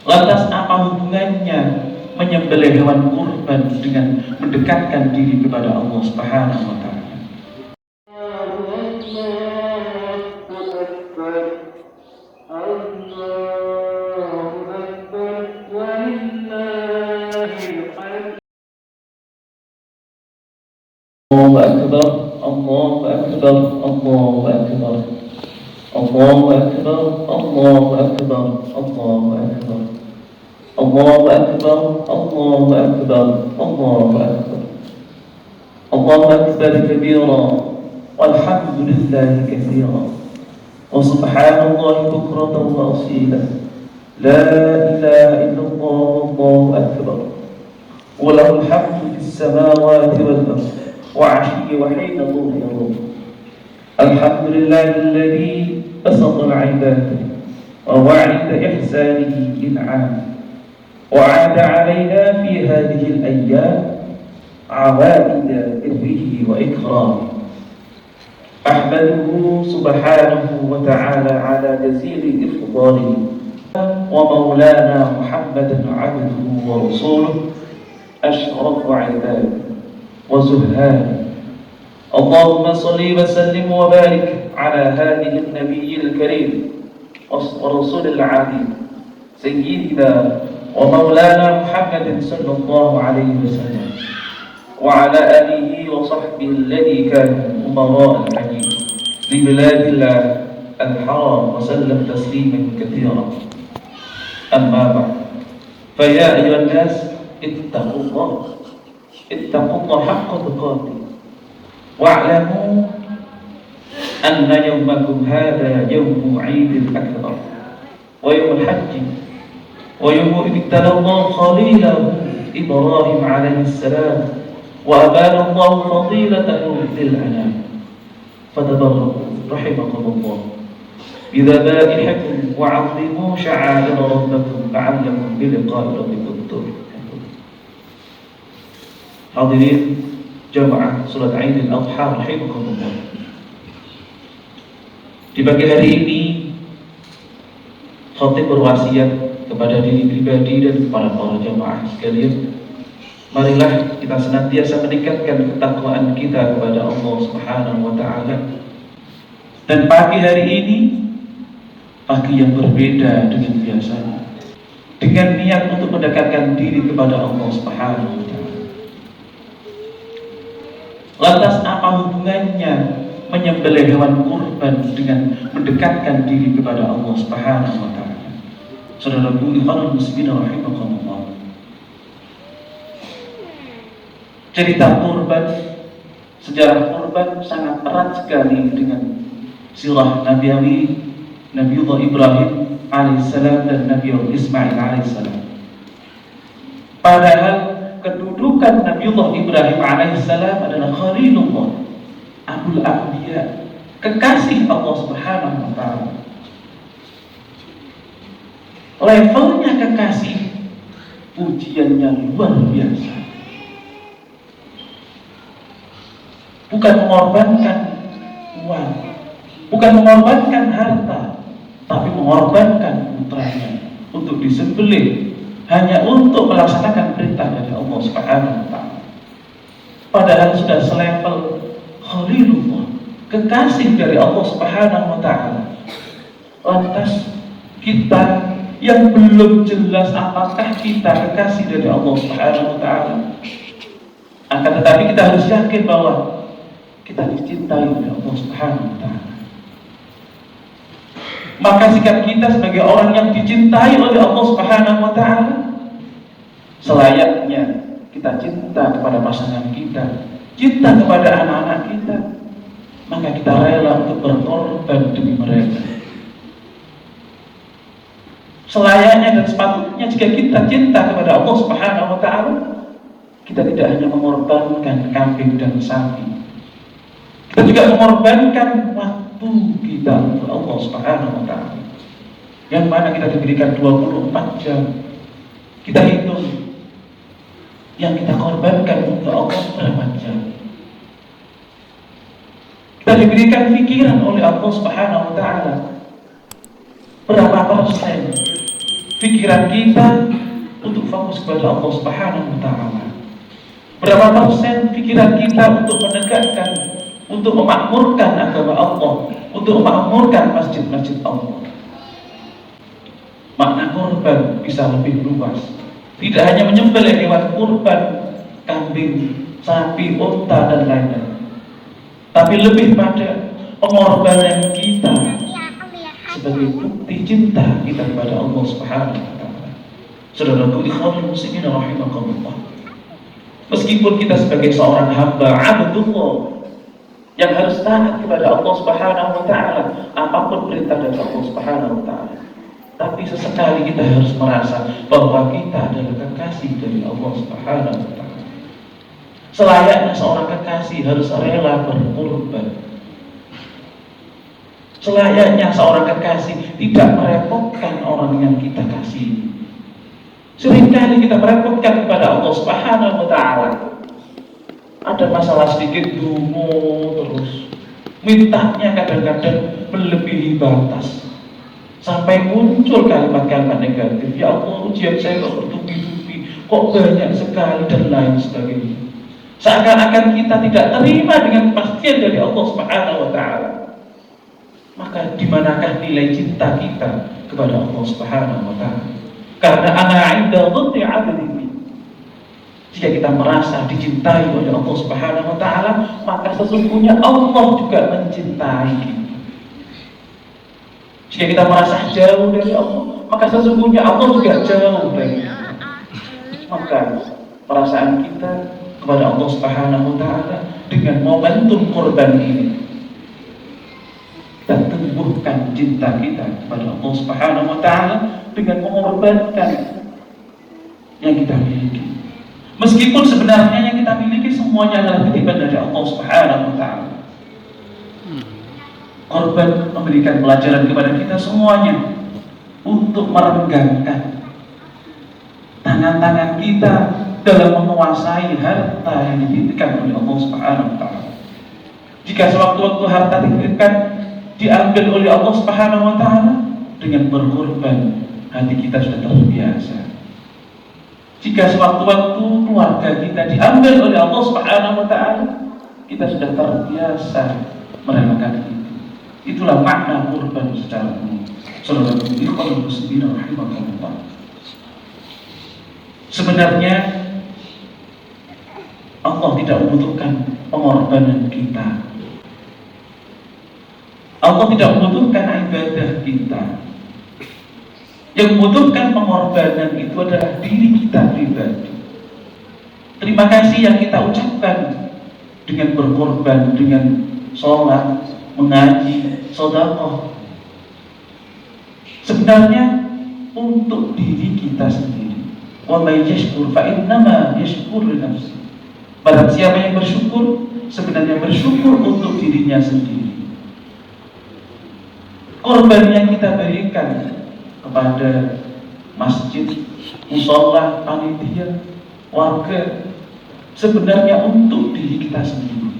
Lantas apa hubungannya menyembelih hewan kurban dengan mendekatkan diri kepada Allah Subhanahu wa taala? Allahu Akbar, Allahu Akbar, Allahu Akbar, Allahu Akbar, Allahu Akbar, Allahu Akbar, Allahu Akbar, Allahu Akbar, Allahu Akbar, Allahu Akbar kabira, walhamdulillahi katsira, wa subhanallahi bukratan wa asila, la ilaha illallah, Allahu Akbar, wa lahul hamdu fis samawati wal ardh وعشي وحين ظهر. الحمد لله الذي بسط العباد ووعد إحسانه إنعام وعاد علينا في هذه الأيام عوائد بره وإكرامه. أحمده سبحانه وتعالى على جزيل إفضاله ومولانا محمدا عبده ورسوله أشرف عباده وزهاد. اللهم صل وسلم وبارك على هذه النبي الكريم ورسول العظيم سيدنا ومولانا محمد صلى الله عليه وسلم وعلى آله وصحبه الذي كانوا أمراء الحديث لبلاد الله الحرام وسلم تسليما كثيرا. أما بعد، فيا أيها الناس اتقوا الله، اتقوا الله حق تقاته، واعلموا أن يومكم هذا يوم عيد الأكبر ويوم الحج ويوم ابتلى الله خليله إبراهيم عليه السلام وأبان الله فضيلته للأنام. فتبركوا رحمكم الله بذبائحكم وعظموا شعائر ربكم لعلكم بلقاء ربكم ترحمون. Hadirin jamaah salat Idul Adha rahimakumullah. Di pagi hari ini khatib berwasiat kepada diri pribadi dan kepada para jamaah sekalian, marilah kita senantiasa meningkatkan ketakwaan kita kepada Allah Subhanahu wa taala. Dan pagi hari ini pagi yang berbeda dengan biasanya, dengan niat untuk mendekatkan diri kepada Allah Subhanahu wa taala. Lantas apa hubungannya menyembelih hewan kurban dengan mendekatkan diri kepada Allah Subhanahu wa taala? Saudaraku ikhwanul muslimin rahimakumullah. Cerita kurban, sejarah kurban sangat erat sekali dengan sirah Nabiullah Ibrahim alaihissalam dan Nabiullah Ismail alaihissalam. Padahal kedudukan Nabiullah Ibrahim alaihissalam adalah Khalilullah, Abul Anbiya, kekasih Allah Subhanahu wa taala. Levelnya kekasih, pujiannya luar biasa. Bukan mengorbankan uang, bukan mengorbankan harta, tapi mengorbankan putranya untuk disembelih hanya untuk melaksanakan perintah dari Allah Subhanahu wa taala. Padahal sudah selevel Khalilullah, kekasih dari Allah Subhanahu wa taala. Lantas kita yang belum jelas apakah kita kekasih dari Allah Subhanahu wa taala, akan tetapi kita harus yakin bahwa kita dicintai oleh Allah Subhanahu wa taala. Maka sikap kita sebagai orang yang dicintai oleh Allah Subhanahu wa taala, selayaknya kita cinta kepada pasangan kita, cinta kepada anak-anak kita, maka kita rela untuk berkorban demi mereka. Selayaknya dan sepatutnya jika kita cinta kepada Allah Subhanahu wa taala, kita tidak hanya mengorbankan kambing dan sapi, kita juga mengorbankan waktu kita untuk Allah Subhanahu wa taala, yang mana kita diberikan 24 jam. Kita hitung yang kita korbankan untuk Allah berapa jam. Kita diberikan pikiran oleh Allah Subhanahu wa taala berapa persen pikiran kita untuk fokus kepada Allah Subhanahu wa Ta'ala? Berapa persen pikiran kita untuk menegakkan, untuk memakmurkan agama Allah, untuk memakmurkan masjid-masjid Allah? Makna kurban bisa lebih luas. Tidak hanya menyembelih hewan kurban, kambing, sapi, unta, dan lain-lain, tapi lebih pada pengorbanan kita sebagai bukti cinta kita kepada Allah Subhanahu wa Ta'ala. Saudaraku ikhwanul muslimin rahimakumullah, meskipun kita sebagai seorang hamba abdullah yang harus taat kepada Allah Subhanahu wa Ta'ala, apapun perintah dari Allah Subhanahu wa Ta'ala, tapi sesekali kita harus merasa bahwa kita adalah kekasih dari Allah Subhanahu wa Ta'ala. Selayaknya seorang kekasih harus rela berkorban. Selayaknya seorang kekasih tidak merepotkan orang yang kita kasih. Seringkali kita merepotkan kepada Allah Subhanahu wa Ta'ala. Ada masalah sedikit dungu terus, mintanya kadang-kadang melebihi batas, sampai muncul kalimat-kalimat negatif. Ya Allah, ujian saya kok bertubi-tubi, kok banyak sekali, dan lain sebagainya. Seakan-akan kita tidak terima dengan kepastian dari Allah Subhanahu wa Ta'ala. Maka di manakah nilai cinta kita kepada Allah Subhanahu wa Ta'ala? Karena ana 'inda dhanni 'abdi. Jika kita merasa dicintai oleh Allah Subhanahu wa Ta'ala, maka sesungguhnya Allah juga mencintai kita. Jika kita merasa jauh dari Allah, maka sesungguhnya Allah juga jauh dari kita. Maka perasaan kita kepada Allah Subhanahu wa Ta'ala dengan momentum kurban ini, kita tumbuhkan cinta kita kepada Allah Subhanahu wa Ta'ala dengan mengorbankan yang kita miliki. Meskipun sebenarnya yang kita miliki semuanya adalah titipan dari Allah Subhanahu wa Ta'ala. Korban memberikan pelajaran kepada kita semuanya untuk merenggangkan tangan-tangan kita dalam menguasai harta yang dititipkan oleh Allah Subhanahu wa Ta'ala. Jika sewaktu-waktu harta dititipkan diambil oleh Allah Subhanahu wa Ta'ala, dengan berkorban hati kita sudah terbiasa. Jika sewaktu-waktu keluarga kita diambil oleh Allah Subhanahu wa Ta'ala, kita sudah terbiasa merelakan itu. Itulah makna kurban secara umum. Saudaraku ikhwanul muslimin rahimakumullah. Sebenarnya Allah tidak membutuhkan pengorbanan kita. Allah tidak membutuhkan ibadah kita. Yang membutuhkan pengorbanan itu adalah diri kita pribadi. Terima kasih yang kita ucapkan dengan berkorban, dengan sholat, mengaji, sedekah. Sebenarnya untuk diri kita sendiri. Wa may yashkur fa innama yashkur li nafsi. Barang siapa yang bersyukur, sebenarnya bersyukur untuk dirinya sendiri. Korban yang kita berikan kepada masjid, mushola, panitia, warga, sebenarnya untuk diri kita sendiri.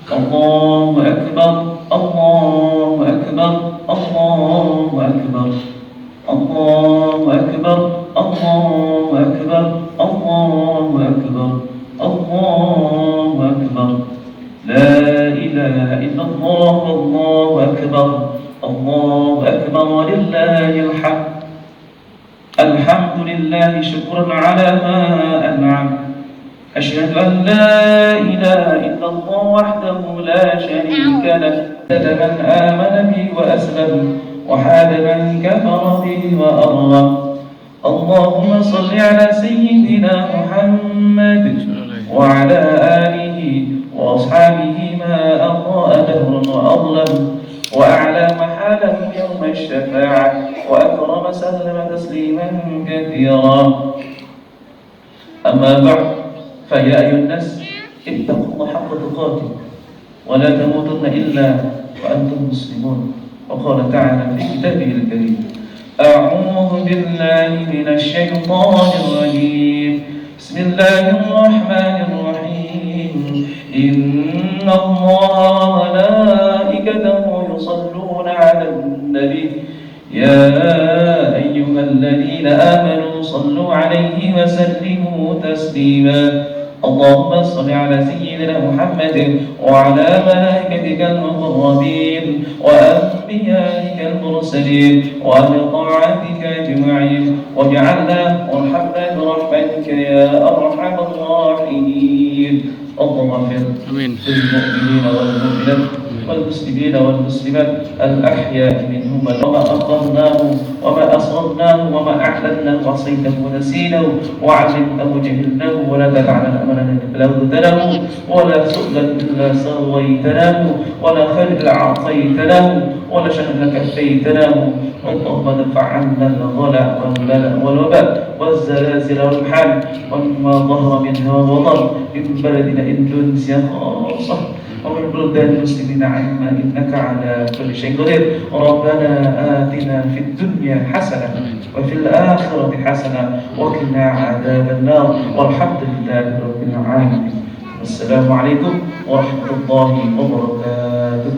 Allahu Akbar, Allahu Akbar, Allahu Akbar, Allahu Akbar, Allahu Akbar, Allahu Akbar, Allahu Akbar. La ilaha illallah, Allahu Akbar, Allahu Akbar, walillahil hamd. Alhamdulillah, syukran ala ma an'am. Asyhadu an la ilaha illallah wahdahu la syarika lah. Man amana bi wa aslam, wa hada man kafara bi wa argham. Allahumma salli ala sayyidina Muhammad wa ala alihi وأصحابه ما أضاء دهر وأظلم وأعلى محاله يوم الشفاعة وأكرم سلم تسليما كثيرا. أما بعد، فيا أيها الناس اتقوا الله حق تقاته ولا تموتن إلا وأنتم مسلمون. وقال تعالى في كتابه الكريم: أعوذ بالله من الشيطان الرجيم. بسم الله الرحمن الرحيم. إن الله وملائكته يصلون على النبي به. يا أيها الذين آمنوا صلوا عليه وسلموا تسليما. اللهم صل على سيدنا محمد وعلى ملائكتك المقربين وأنبيائك المرسلين وأهل طاعتك أجمعين، واجعلنا وارحمنا برحمتك يا أرحم الراحمين. اللهم اغفر للمؤمنين والمؤمنات والمسلمين والمسلمات الأحياء منهم وما أقرناه وما أسررناه وما أعلناه وعصيته ونسيناه وعلمته وجهلناه، ولا تدع لنا أمرنا إلا هدناه، ولا سؤلا إلا سويتناه، ولا خير إلا أعطيتناه، ولا شر إلا كفيتناه. اللهم ادفع عنا الغلا والبلاء والوباء والزلازل والحال وما ظهر منها وبطن من بلدنا إندونيسيا خاصة ومن بلدان المسلمين عما إنك على كل شيء قدير. ربنا آتنا في الدنيا حسنة وفي الآخرة حسنة وقنا عذاب النار، والحمد لله رب العالمين. السلام عليكم ورحمة الله وبركاته.